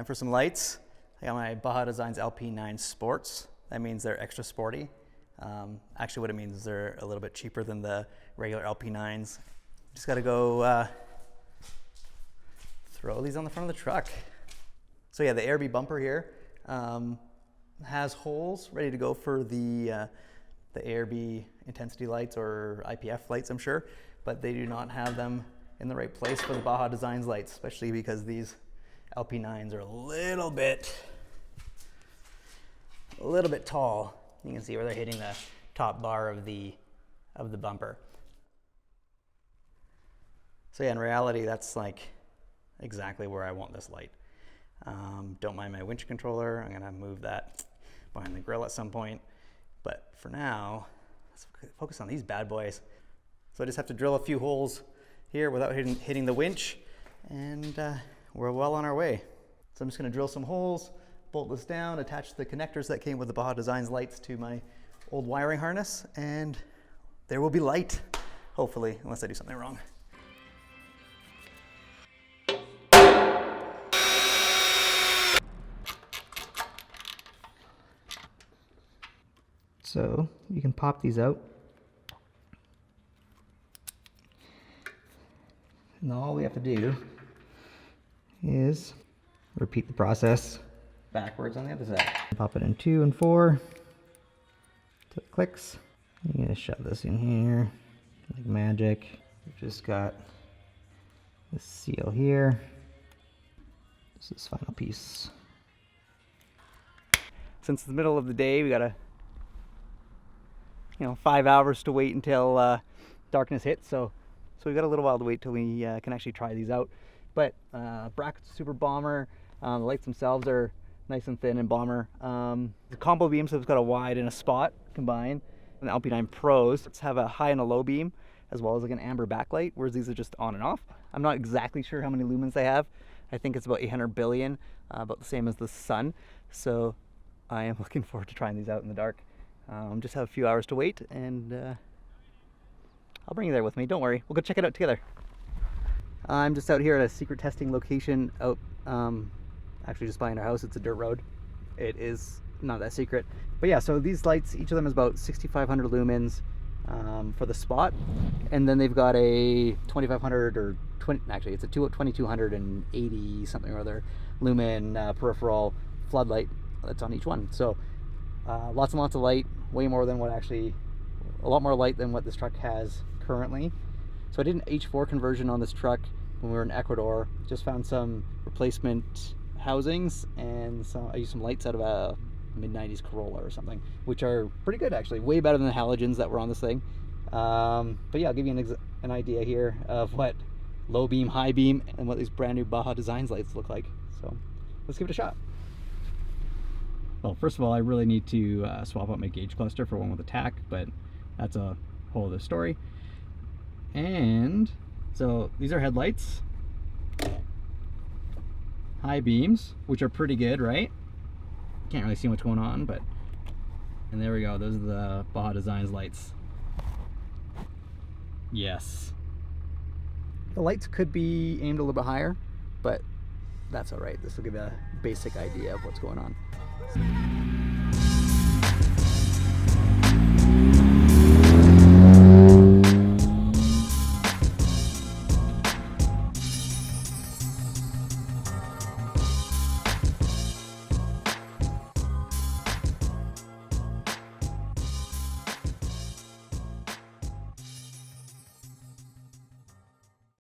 Time for some lights. I got my Baja Designs LP9 Sports. That means they're extra sporty. Actually what it means is they're a little bit cheaper than the regular LP9s. Just gotta go throw these on the front of the truck. So yeah, the ARB bumper here has holes ready to go for the ARB intensity lights or IPF lights, I'm sure, but they do not have them in the right place for the Baja Designs lights, especially because these LP9s are a little bit tall. You can see where they're hitting the top bar of the bumper. So yeah, in reality, that's like exactly where I want this light. Don't mind my winch controller. I'm gonna move that behind the grill at some point. But for now, let's focus on these bad boys. So I just have to drill a few holes here without hitting the winch, and we're well on our way. So I'm just gonna drill some holes, bolt this down, attach the connectors that came with the Baja Designs lights to my old wiring harness, and there will be light, hopefully, unless I do something wrong. So you can pop these out. And all we have to do is repeat the process backwards on the other side. Pop it in 2 and 4 till it clicks. You're gonna shove this in here like magic. We've just got this seal here. This is this final piece. Since it's the middle of the day, we got 5 hours to wait until darkness hits. So we got a little while to wait till we can actually try these out. But bracket's super bomber. The lights themselves are nice and thin and bomber. The combo beams have got a wide and a spot combined. And the LP9 Pros have a high and a low beam, as well as like an amber backlight, whereas these are just on and off. I'm not exactly sure how many lumens they have. I think it's about 800 billion, about the same as the sun. So I am looking forward to trying these out in the dark. Just have a few hours to wait, and I'll bring you there with me. Don't worry, we'll go check it out together. I'm just out here at a secret testing location out actually just behind our house. It's a dirt road. It is not that secret, but yeah, so these lights, each of them is about 6,500 lumens for the spot, and then they've got a 2,500 or 20, actually it's a 2,280 something or other lumen peripheral floodlight that's on each one. So lots and lots of light, way more than what actually, a lot more light than what this truck has currently. So I did an H4 conversion on this truck when we were in Ecuador. Just found some replacement housings, and I used some lights out of a mid-90s Corolla or something, which are pretty good actually, way better than the halogens that were on this thing. But yeah, I'll give you an idea here of what low beam, high beam, and what these brand new Baja Designs lights look like. So let's give it a shot. Well, first of all, I really need to swap out my gauge cluster for one with a tack, but that's a whole other story. And so these are headlights, high beams, which are pretty good, right? Can't really see what's going on, but, and there we go. Those are the Baja Designs lights. Yes. The lights could be aimed a little bit higher, but that's all right. This will give you a basic idea of what's going on.